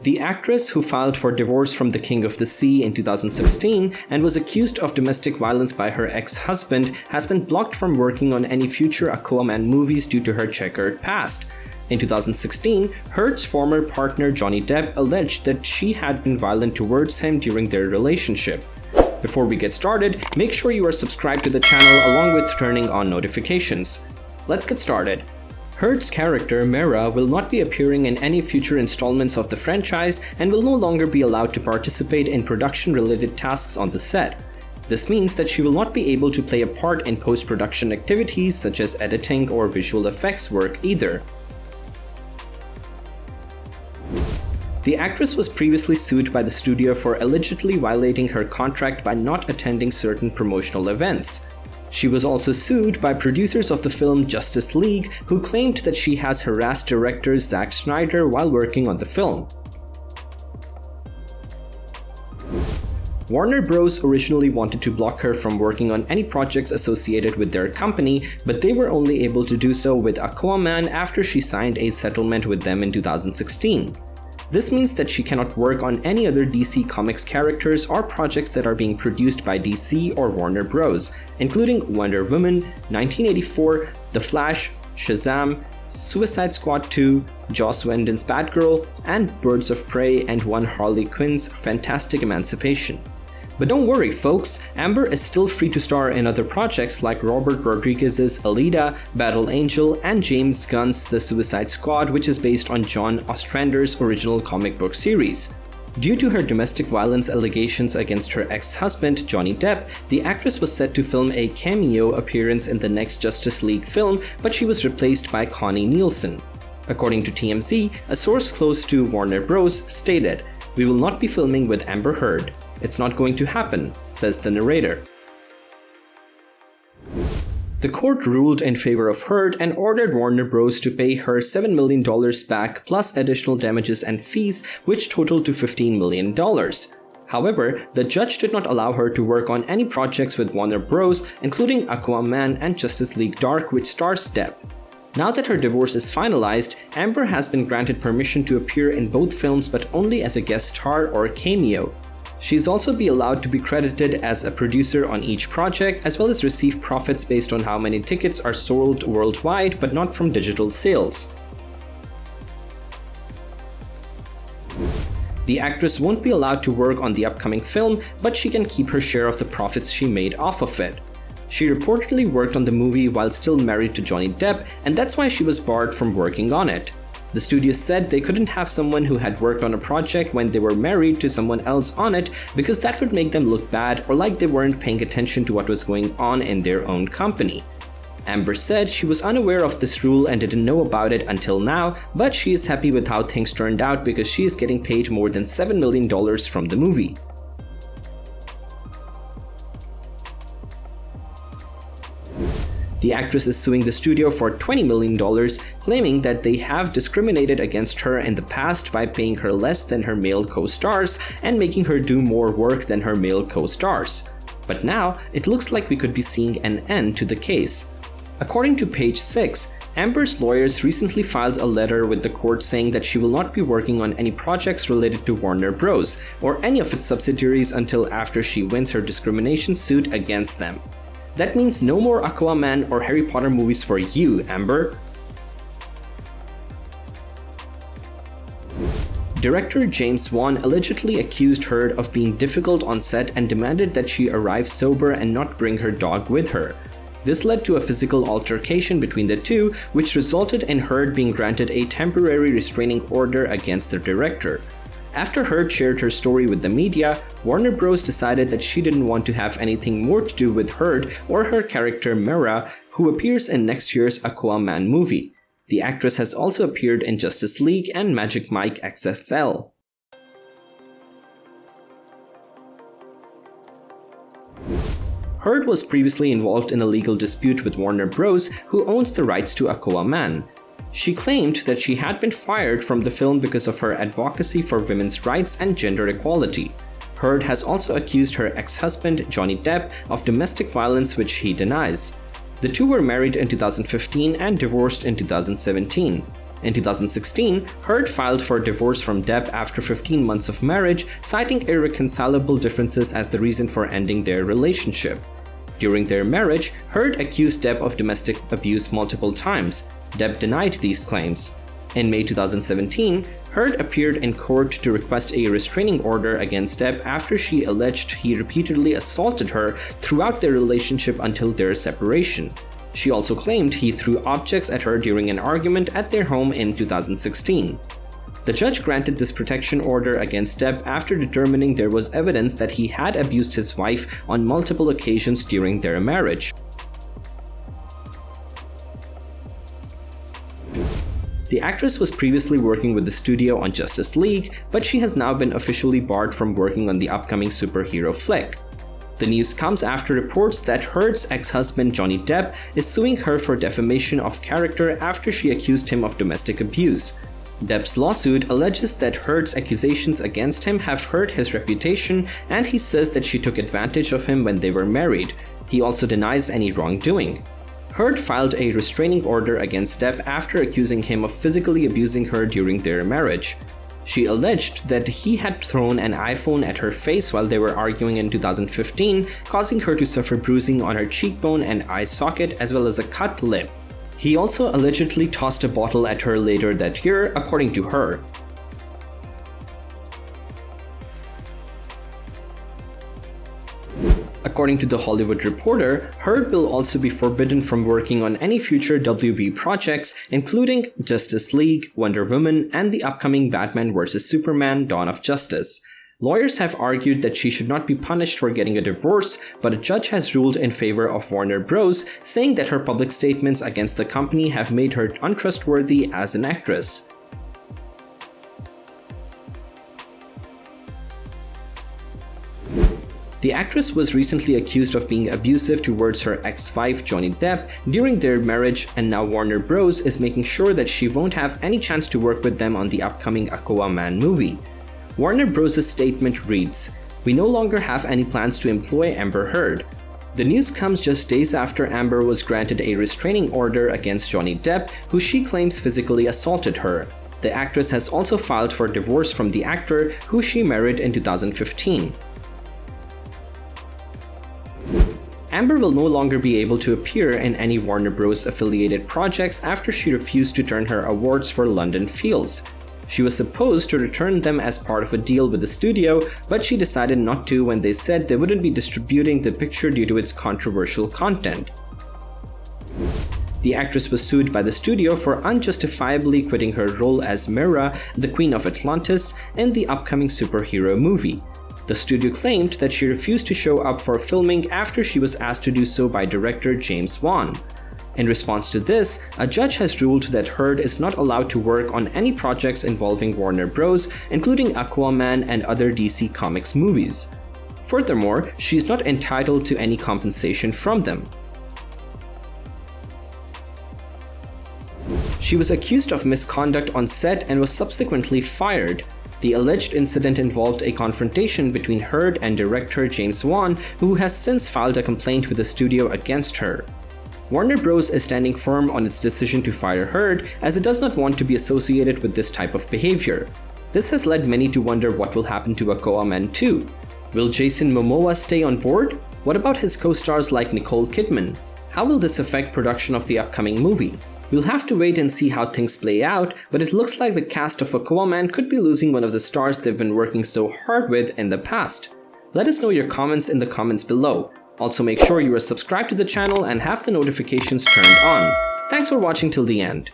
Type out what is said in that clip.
The actress, who filed for divorce from the King of the Sea in 2016 and was accused of domestic violence by her ex-husband, has been blocked from working on any future Aquaman movies due to her checkered past. In 2016, Heard's former partner Johnny Depp alleged that she had been violent towards him during their relationship. Before we get started, make sure you are subscribed to the channel along with turning on notifications. Let's get started. Heard's character, Mera, will not be appearing in any future installments of the franchise and will no longer be allowed to participate in production-related tasks on the set. This means that she will not be able to play a part in post-production activities such as editing or visual effects work either. The actress was previously sued by the studio for allegedly violating her contract by not attending certain promotional events. She was also sued by producers of the film Justice League, who claimed that she has harassed director Zack Snyder while working on the film. Warner Bros. Originally wanted to block her from working on any projects associated with their company, but they were only able to do so with Aquaman after she signed a settlement with them in 2016. This means that she cannot work on any other DC Comics characters or projects that are being produced by DC or Warner Bros., including Wonder Woman, 1984, The Flash, Shazam, Suicide Squad 2, Joss Whedon's Batgirl, and Birds of Prey and One Harley Quinn's Fantastic Emancipation. But don't worry folks, Amber is still free to star in other projects like Robert Rodriguez's Alita, Battle Angel, and James Gunn's The Suicide Squad, which is based on John Ostrander's original comic book series. Due to her domestic violence allegations against her ex-husband, Johnny Depp, the actress was set to film a cameo appearance in the next Justice League film, but she was replaced by Connie Nielsen. According to TMZ, a source close to Warner Bros. Stated, "We will not be filming with Amber Heard. It's not going to happen," says the narrator. The court ruled in favor of Heard and ordered Warner Bros. To pay her $7 million back plus additional damages and fees, which totaled to $15 million. However, the judge did not allow her to work on any projects with Warner Bros., including Aquaman and Justice League Dark, which stars Depp. Now that her divorce is finalized, Amber has been granted permission to appear in both films but only as a guest star or cameo. She's also be allowed to be credited as a producer on each project, as well as receive profits based on how many tickets are sold worldwide, but not from digital sales. The actress won't be allowed to work on the upcoming film, but she can keep her share of the profits she made off of it. She reportedly worked on the movie while still married to Johnny Depp, and that's why she was barred from working on it. The studio said they couldn't have someone who had worked on a project when they were married to someone else on it because that would make them look bad or like they weren't paying attention to what was going on in their own company. Amber said she was unaware of this rule and didn't know about it until now, but she is happy with how things turned out because she is getting paid more than $7 million from the movie. The actress is suing the studio for $20 million, claiming that they have discriminated against her in the past by paying her less than her male co-stars and making her do more work than her male co-stars. But now, it looks like we could be seeing an end to the case. According to Page 6, Amber's lawyers recently filed a letter with the court saying that she will not be working on any projects related to Warner Bros. Or any of its subsidiaries until after she wins her discrimination suit against them. That means no more Aquaman or Harry Potter movies for you, Amber. Director James Wan allegedly accused Heard of being difficult on set and demanded that she arrive sober and not bring her dog with her. This led to a physical altercation between the two, which resulted in Heard being granted a temporary restraining order against the director. After Heard shared her story with the media, Warner Bros. Decided that she didn't want to have anything more to do with Heard or her character Mera, who appears in next year's Aquaman movie. The actress has also appeared in Justice League and Magic Mike XXL. Heard was previously involved in a legal dispute with Warner Bros., who owns the rights to Aquaman. She claimed that she had been fired from the film because of her advocacy for women's rights and gender equality. Heard has also accused her ex-husband, Johnny Depp, of domestic violence, which he denies. The two were married in 2015 and divorced in 2017. In 2016, Heard filed for divorce from Depp after 15 months of marriage, citing irreconcilable differences as the reason for ending their relationship. During their marriage, Heard accused Depp of domestic abuse multiple times. Depp denied these claims. In May 2017, Heard appeared in court to request a restraining order against Depp after she alleged he repeatedly assaulted her throughout their relationship until their separation. She also claimed he threw objects at her during an argument at their home in 2016. The judge granted this protection order against Depp after determining there was evidence that he had abused his wife on multiple occasions during their marriage. The actress was previously working with the studio on Justice League, but she has now been officially barred from working on the upcoming superhero flick. The news comes after reports that Heard's ex-husband Johnny Depp is suing her for defamation of character after she accused him of domestic abuse. Depp's lawsuit alleges that Heard's accusations against him have hurt his reputation, and he says that she took advantage of him when they were married. He also denies any wrongdoing. Heard filed a restraining order against Depp after accusing him of physically abusing her during their marriage. She alleged that he had thrown an iPhone at her face while they were arguing in 2015, causing her to suffer bruising on her cheekbone and eye socket as well as a cut lip. He also allegedly tossed a bottle at her later that year, according to her. According to The Hollywood Reporter, Heard will also be forbidden from working on any future WB projects, including Justice League, Wonder Woman, and the upcoming Batman vs. Superman: Dawn of Justice. Lawyers have argued that she should not be punished for getting a divorce, but a judge has ruled in favor of Warner Bros., saying that her public statements against the company have made her untrustworthy as an actress. The actress was recently accused of being abusive towards her ex-wife Johnny Depp during their marriage, and now Warner Bros. Is making sure that she won't have any chance to work with them on the upcoming Aquaman movie. Warner Bros.' statement reads, "We no longer have any plans to employ Amber Heard." The news comes just days after Amber was granted a restraining order against Johnny Depp, who she claims physically assaulted her. The actress has also filed for divorce from the actor, who she married in 2015. Amber will no longer be able to appear in any Warner Bros. Affiliated projects after she refused to turn her awards for London Fields. She was supposed to return them as part of a deal with the studio, but she decided not to when they said they wouldn't be distributing the picture due to its controversial content. The actress was sued by the studio for unjustifiably quitting her role as Mera, the Queen of Atlantis, in the upcoming superhero movie. The studio claimed that she refused to show up for filming after she was asked to do so by director James Wan. In response to this, a judge has ruled that Heard is not allowed to work on any projects involving Warner Bros., including Aquaman and other DC Comics movies. Furthermore, she is not entitled to any compensation from them. She was accused of misconduct on set and was subsequently fired. The alleged incident involved a confrontation between Heard and director James Wan, who has since filed a complaint with the studio against her. Warner Bros. Is standing firm on its decision to fire Heard, as it does not want to be associated with this type of behavior. This has led many to wonder what will happen to Aquaman 2. Will Jason Momoa stay on board? What about his co-stars like Nicole Kidman? How will this affect production of the upcoming movie? We'll have to wait and see how things play out, but it looks like the cast of Aquaman could be losing one of the stars they've been working so hard with in the past. Let us know your comments in the comments below. Also make sure you are subscribed to the channel and have the notifications turned on. Thanks for watching till the end.